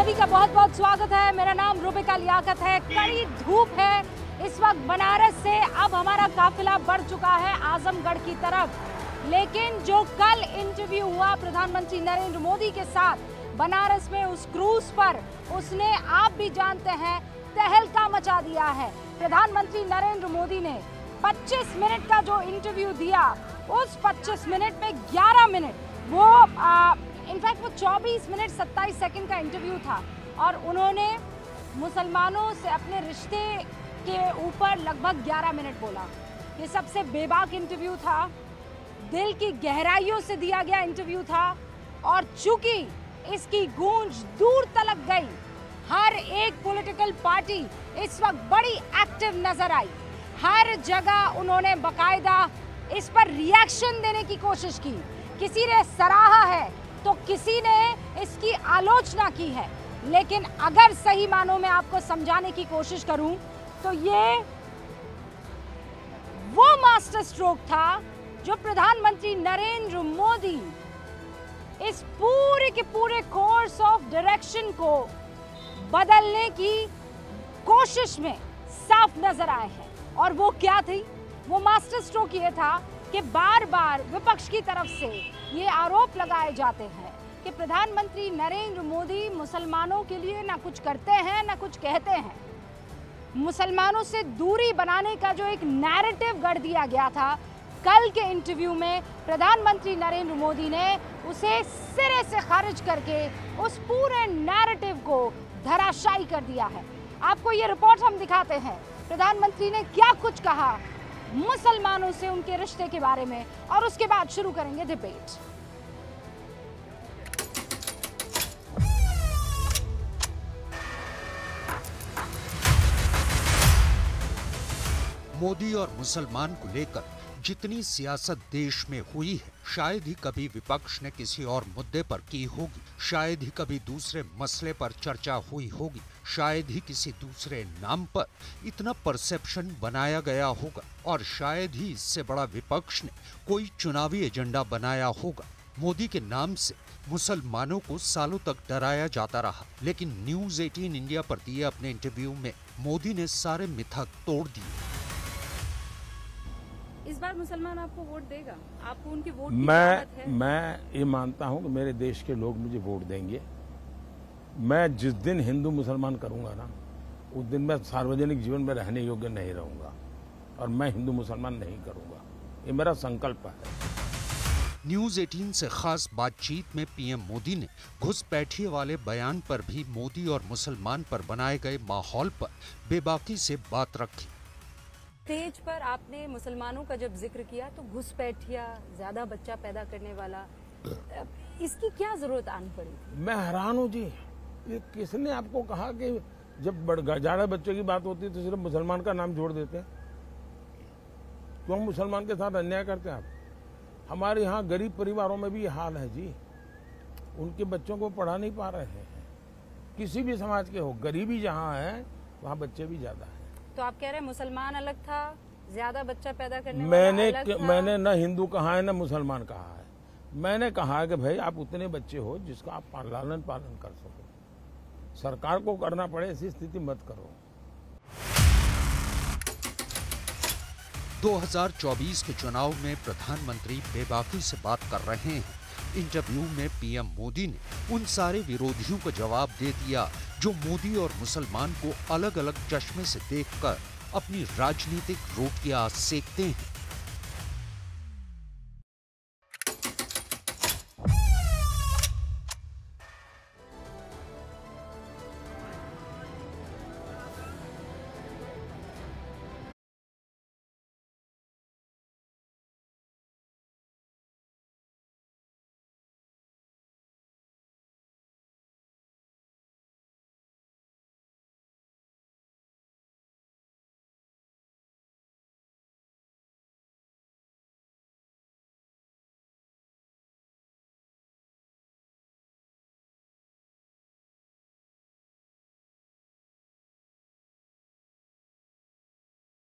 सभी का बहुत बहुत स्वागत है। मेरा नाम रुबिका लियाकत है। कड़ी धूप है इस वक्त बनारस से। अब हमारा काफिला बढ़ चुका है आजमगढ़ की तरफ, लेकिन जो कल इंटरव्यू हुआ प्रधानमंत्री नरेंद्र मोदी के साथ बनारस में उस क्रूज पर, उसने आप भी जानते हैं तहलका मचा दिया है। प्रधानमंत्री नरेंद्र मोदी ने 25 मिनट का जो इंटरव्यू दिया, उस 25 मिनट में 11 मिनट वो इनफैक्ट वो 24 मिनट 27 सेकंड का इंटरव्यू था और उन्होंने मुसलमानों से अपने रिश्ते के ऊपर लगभग 11 मिनट बोला। ये सबसे बेबाक इंटरव्यू था, दिल की गहराइयों से दिया गया इंटरव्यू था और चूंकि इसकी गूंज दूर तलक गई, हर एक पॉलिटिकल पार्टी इस वक्त बड़ी एक्टिव नजर आई। हर जगह उन्होंने बकायदा इस पर रिएक्शन देने की कोशिश की। किसी ने सराहा है तो किसी ने इसकी आलोचना की है, लेकिन अगर सही मानों में आपको समझाने की कोशिश करूं तो ये वो मास्टर स्ट्रोक था जो प्रधानमंत्री नरेंद्र मोदी इस पूरे के पूरे कोर्स ऑफ डायरेक्शन को बदलने की कोशिश में साफ नजर आए हैं। और वो क्या थी? वो मास्टर स्ट्रोक ये था कि बार बार विपक्ष की तरफ से ये आरोप लगाए जाते हैं कि प्रधानमंत्री नरेंद्र मोदी मुसलमानों के लिए ना कुछ करते हैं ना कुछ कहते हैं। मुसलमानों से दूरी बनाने का जो एक नैरेटिव गढ़ दिया गया था, कल के इंटरव्यू में प्रधानमंत्री नरेंद्र मोदी ने उसे सिरे से खारिज करके उस पूरे नैरेटिव को धराशायी कर दिया है। आपको ये रिपोर्ट हम दिखाते हैं प्रधानमंत्री ने क्या कुछ कहा मुसलमानों से उनके रिश्ते के बारे में, और उसके बाद शुरू करेंगे डिबेट। मोदी और मुसलमान को लेकर जितनी सियासत देश में हुई है, शायद ही कभी विपक्ष ने किसी और मुद्दे पर की होगी, शायद ही कभी दूसरे मसले पर चर्चा हुई होगी, शायद ही किसी दूसरे नाम पर इतना परसेप्शन बनाया गया होगा, और शायद ही इससे बड़ा विपक्ष ने कोई चुनावी एजेंडा बनाया होगा। मोदी के नाम से मुसलमानों को सालों तक डराया जाता रहा, लेकिन न्यूज़ 18 इंडिया पर दिए अपने इंटरव्यू में मोदी ने सारे मिथक तोड़ दिए। इस बार मुसलमान आपको वोट देगा? आपको उनकी वोट मैं ये मानता हूं कि मेरे देश के लोग मुझे वोट देंगे। मैं जिस दिन हिंदू मुसलमान करूंगा ना, उस दिन मैं सार्वजनिक जीवन में रहने योग्य नहीं रहूंगा और मैं हिंदू मुसलमान नहीं करूंगा। ये मेरा संकल्प है। न्यूज़ 18 से खास बातचीत में पीएम मोदी ने घुसपैठिए वाले बयान पर भी मोदी और मुसलमान पर बनाए गए माहौल पर बेबाकी से बात रखी। स्टेज पर आपने मुसलमानों का जब जिक्र किया तो घुसपैठिया, ज्यादा बच्चा पैदा करने वाला, इसकी क्या जरूरत आनी पड़ी? मैं हैरान हूं जी, ये किसने आपको कहा कि जब ज्यादा बच्चों की बात होती है तो सिर्फ मुसलमान का नाम जोड़ देते हैं? क्यों मुसलमान के साथ अन्याय करते हैं आप? हमारे यहाँ गरीब परिवारों में भी ये हाल है जी, उनके बच्चों को पढ़ा नहीं पा रहे हैं। किसी भी समाज के हो, गरीबी जहाँ है वहाँ बच्चे भी ज्यादा है। तो आप कह रहे हैं मुसलमान अलग था, ज्यादा बच्चा पैदा करने वाला अलग था? मैंने न हिंदू कहा है न मुसलमान कहा है। मैंने कहा है कि भाई आप उतने बच्चे हो जिसका आप लालन पालन कर सको। सरकार को करना पड़े ऐसी स्थिति मत करो। 2024 के चुनाव में प्रधानमंत्री बेबाकी से बात कर रहे हैं। इंटरव्यू में पीएम मोदी ने उन सारे विरोधियों को जवाब दे दिया जो मोदी और मुसलमान को अलग अलग चश्मे से देखकर अपनी राजनीतिक रोटियां सेकते हैं।